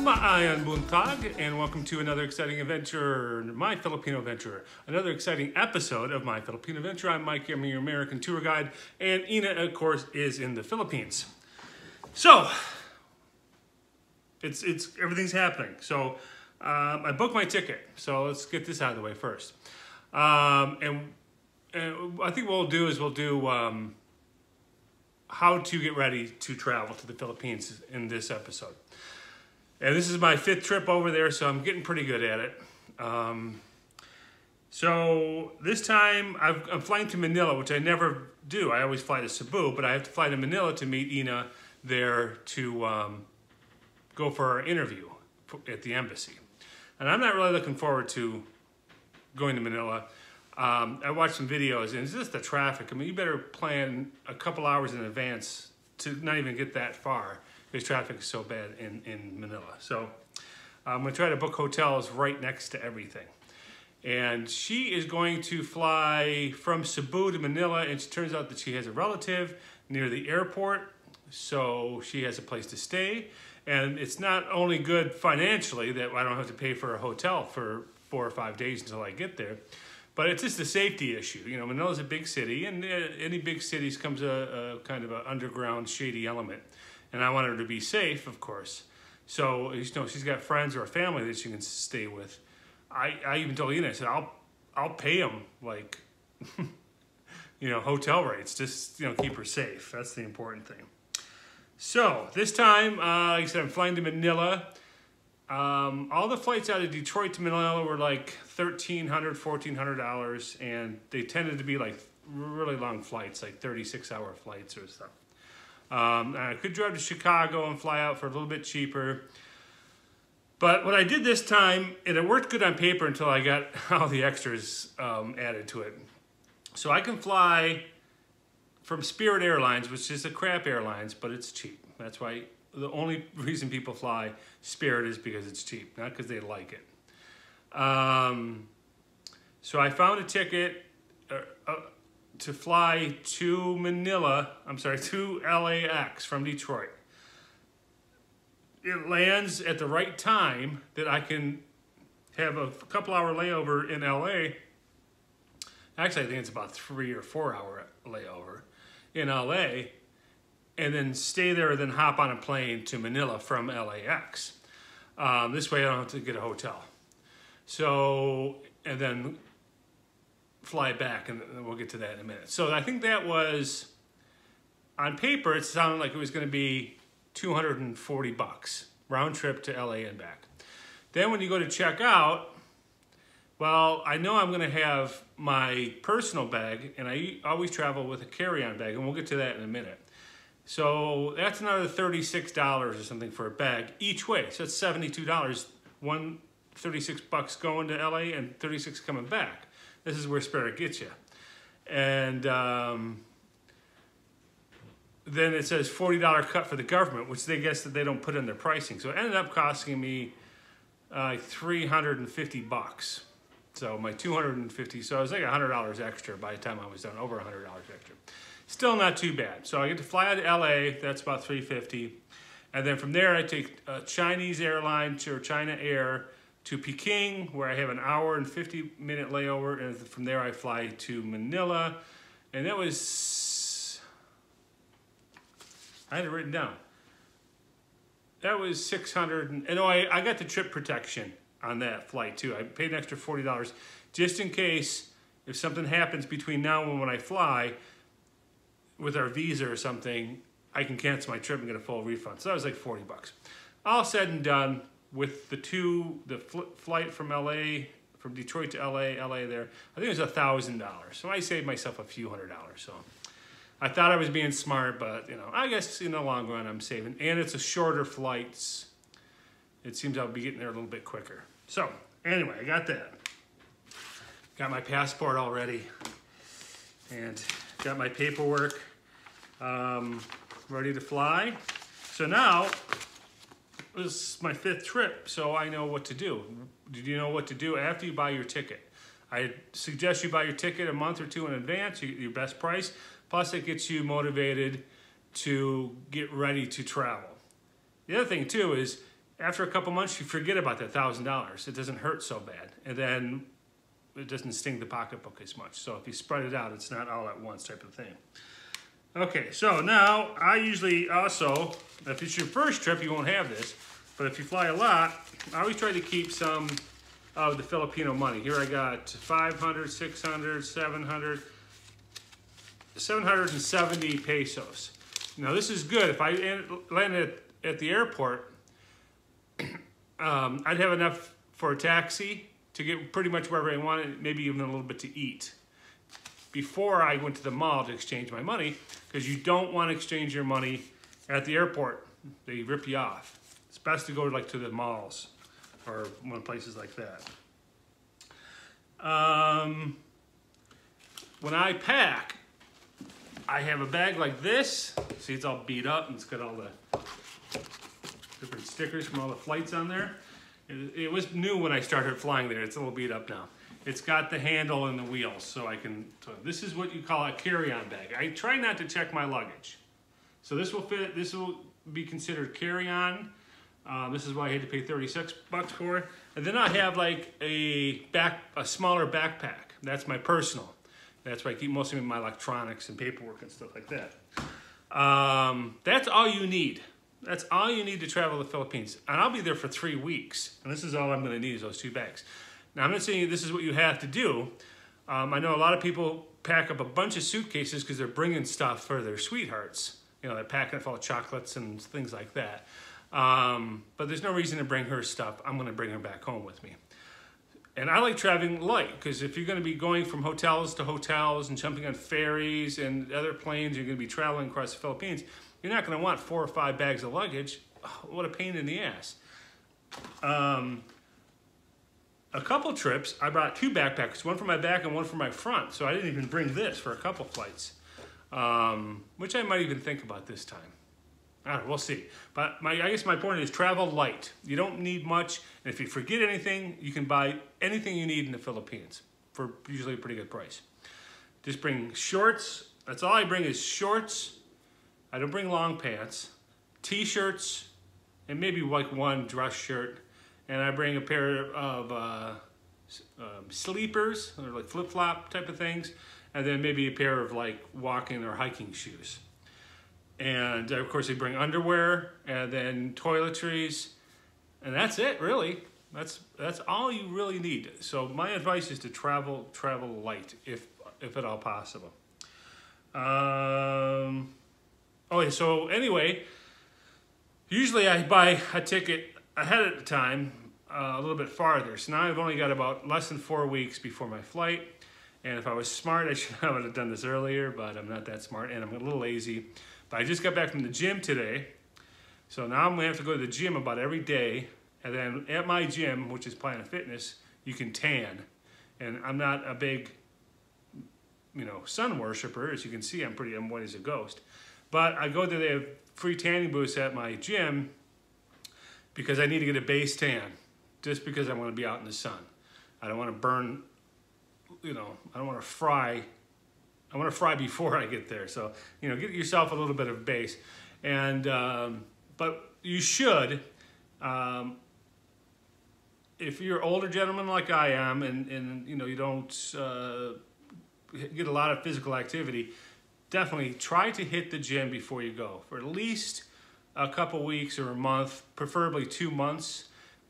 Maayang buntag, and welcome to another exciting adventure, My Filipino Adventure. Another exciting episode of My Filipino Adventure. I'm Mike, I'm your American tour guide, and Yna, of course, is in the Philippines. So, everything's happening. So, I booked my ticket. So let's get this out of the way first. And I think what we'll do how to get ready to travel to the Philippines in this episode. And this is my 5th trip over there, so I'm getting pretty good at it. So this time I'm flying to Manila, which I never do. I always fly to Cebu, but I have to fly to Manila to meet Yna there to go for our interview at the embassy. And I'm not really looking forward to going to Manila. I watched some videos, and it's just the traffic. I mean, you better plan a couple hours in advance to not even get that far, because traffic is so bad in Manila. So I'm going to try to book hotels right next to everything. And she is going to fly from Cebu to Manila, and it turns out that she has a relative near the airport, so she has a place to stay. And it's not only good financially that I don't have to pay for a hotel for 4 or 5 days until I get there, but it's just a safety issue. You know, Manila's a big city, and any big cities comes a kind of an underground shady element. And I want her to be safe, of course. So, you know, she's got friends or a family that she can stay with. I even told Yna, I said, I'll pay them, like, you know, hotel rates. Just, you know, keep her safe. That's the important thing. So, this time, like I said, I'm flying to Manila. All the flights out of Detroit to Manila were like $1,300, $1,400, and they tended to be like really long flights, like 36-hour flights or stuff. I could drive to Chicago and fly out for a little bit cheaper. But what I did this time, and it worked good on paper until I got all the extras added to it. So I can fly from Spirit Airlines, which is a crap airlines, but it's cheap. That's why the only reason people fly Spirit is because it's cheap, not because they like it. So I found a ticket to fly to to LAX from Detroit. It lands at the right time that I can have a couple hour layover in LA. Actually, I think it's about 3 or 4 hour layover in LA, and then stay there, then hop on a plane to Manila from LAX. This way I don't have to get a hotel. So, and then fly back, and we'll get to that in a minute. So I think that was, on paper, it sounded like it was going to be $240 round trip to LA and back. Then when you go to check out, well, I know I'm going to have my personal bag, and I always travel with a carry-on bag, and we'll get to that in a minute. So that's another $36 or something for a bag each way. So it's $72. $36 going to LA and $36 coming back. This is where Spirit gets you. And then it says $40 cut for the government, which they guess that they don't put in their pricing. So it ended up costing me $350. So my $250, so it was like $100 extra by the time I was done, over $100 extra. Still not too bad. So I get to fly out to LA, that's about $350. And then from there I take Chinese airline or China Air to Peking, where I have an hour and 50-minute layover, and from there I fly to Manila, and that was, I had it written down. That was $600, and I got the trip protection on that flight too. I paid an extra $40 just in case if something happens between now and when I fly with our visa or something, I can cancel my trip and get a full refund. So that was like $40. All said and done, with the flight from LA, from Detroit to LA there, I think it was $1,000. So I saved myself a few $100. So I thought I was being smart, but you know, I guess in the long run I'm saving. And it's a shorter flights. It seems I'll be getting there a little bit quicker. So anyway, I got that. Got my passport already, and got my paperwork ready to fly. So now, this is my 5th trip, so I know what to do. Did you know what to do after you buy your ticket? I suggest you buy your ticket a month or 2 in advance. You get your best price. Plus, it gets you motivated to get ready to travel. The other thing, too, is after a couple months, you forget about that $1,000. It doesn't hurt so bad. And then it doesn't sting the pocketbook as much. So if you spread it out, it's not all at once type of thing. Okay, so now I usually also, if it's your first trip, you won't have this. But if you fly a lot, I always try to keep some of the Filipino money. Here I got 500, 600, 700, 770 pesos. Now this is good. If I landed at the airport, I'd have enough for a taxi to get pretty much wherever I wanted, maybe even a little bit to eat, before I went to the mall to exchange my money, because you don't want to exchange your money at the airport. They rip you off. It's best to go like to the malls or one places like that. When I pack, I have a bag like this. See, it's all beat up and it's got all the different stickers from all the flights on there. It was new when I started flying there. It's a little beat up now. It's got the handle and the wheels, so I can. So this is what you call a carry-on bag. I try not to check my luggage, so this will fit. This will be considered carry-on. This is why I had to pay $36 for it. And then I have like a smaller backpack. That's my personal. That's where I keep most of my electronics and paperwork and stuff like that. That's all you need. That's all you need to travel the Philippines. And I'll be there for 3 weeks. And this is all I'm going to need is those 2 bags. Now, I'm not saying this is what you have to do. I know a lot of people pack up a bunch of suitcases because they're bringing stuff for their sweethearts. You know, they're packing it full of chocolates and things like that. But there's no reason to bring her stuff. I'm going to bring her back home with me. And I like traveling light, because if you're going to be going from hotels to hotels and jumping on ferries and other planes, you're going to be traveling across the Philippines, you're not going to want 4 or 5 bags of luggage. Oh, what a pain in the ass. A couple trips, I brought 2 backpacks, one for my back and one for my front. So I didn't even bring this for a couple flights, which I might even think about this time. I don't know, we'll see. But I guess my point is travel light. You don't need much. And if you forget anything, you can buy anything you need in the Philippines for usually a pretty good price. Just bring shorts. That's all I bring is shorts. I don't bring long pants, t-shirts, and maybe like one dress shirt. And I bring a pair of sleepers, or like flip-flop type of things, and then maybe a pair of like walking or hiking shoes. And of course, they bring underwear, and then toiletries, and that's it, really. That's all you really need. So my advice is to travel light, if at all possible. Okay, so anyway, usually I buy a ticket ahead of time, a little bit farther. So now I've only got about less than 4 weeks before my flight. And if I was smart, I would have done this earlier, but I'm not that smart, and I'm a little lazy. But I just got back from the gym today. So now I'm going to have to go to the gym about every day. And then at my gym, which is Planet Fitness, you can tan. And I'm not a big, sun worshiper. As you can see, I'm white as a ghost. But I go there, they have free tanning booths at my gym because I need to get a base tan. Just because I want to be out in the sun. I don't want to burn, I don't want to fry. I want to fry before I get there. So, get yourself a little bit of base. And, but you should, if you're an older gentleman like I am and you don't get a lot of physical activity, definitely try to hit the gym before you go for at least a couple weeks or a month, preferably 2 months.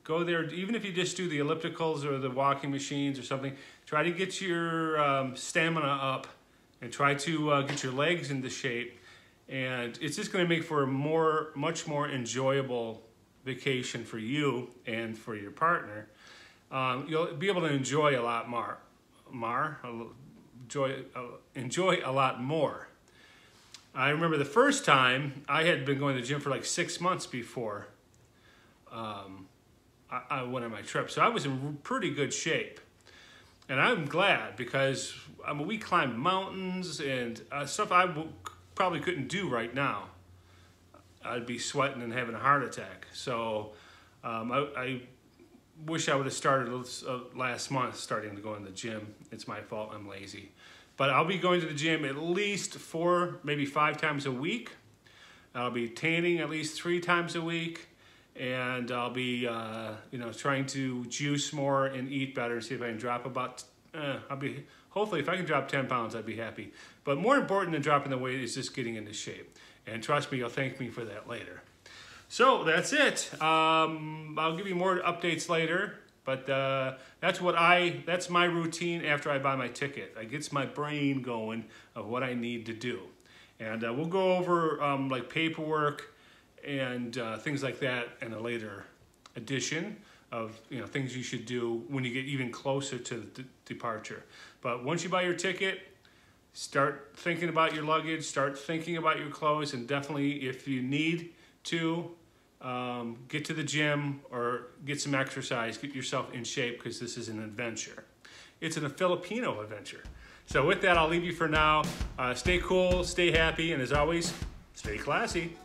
Go there, even if you just do the ellipticals or the walking machines or something, try to get your stamina up and try to get your legs into shape. And it's just going to make for a much more enjoyable vacation for you and for your partner. You'll be able to enjoy a lot more. Enjoy a lot more. I remember the first time I had been going to the gym for like 6 months before I went on my trip. So I was in pretty good shape. And I'm glad because we climbed mountains and stuff I probably couldn't do right now. I'd be sweating and having a heart attack. So I wish I would have started last month starting to go in the gym. It's my fault, I'm lazy. But I'll be going to the gym at least 4, maybe 5 times a week. I'll be tanning at least 3 times a week. and I'll be trying to juice more and eat better. See if I can drop about. Hopefully if I can drop 10 pounds, I'd be happy. But more important than dropping the weight is just getting into shape. And trust me, you'll thank me for that later. So that's it. I'll give you more updates later. But that's my routine after I buy my ticket. It gets my brain going of what I need to do. And we'll go over like paperwork and things like that in a later edition of things you should do when you get even closer to the departure. But once you buy your ticket, start thinking about your luggage, start thinking about your clothes, and definitely if you need to, get to the gym or get some exercise, get yourself in shape, because this is an adventure. It's a Filipino adventure. So with that, I'll leave you for now. Stay cool, stay happy, and as always, stay classy.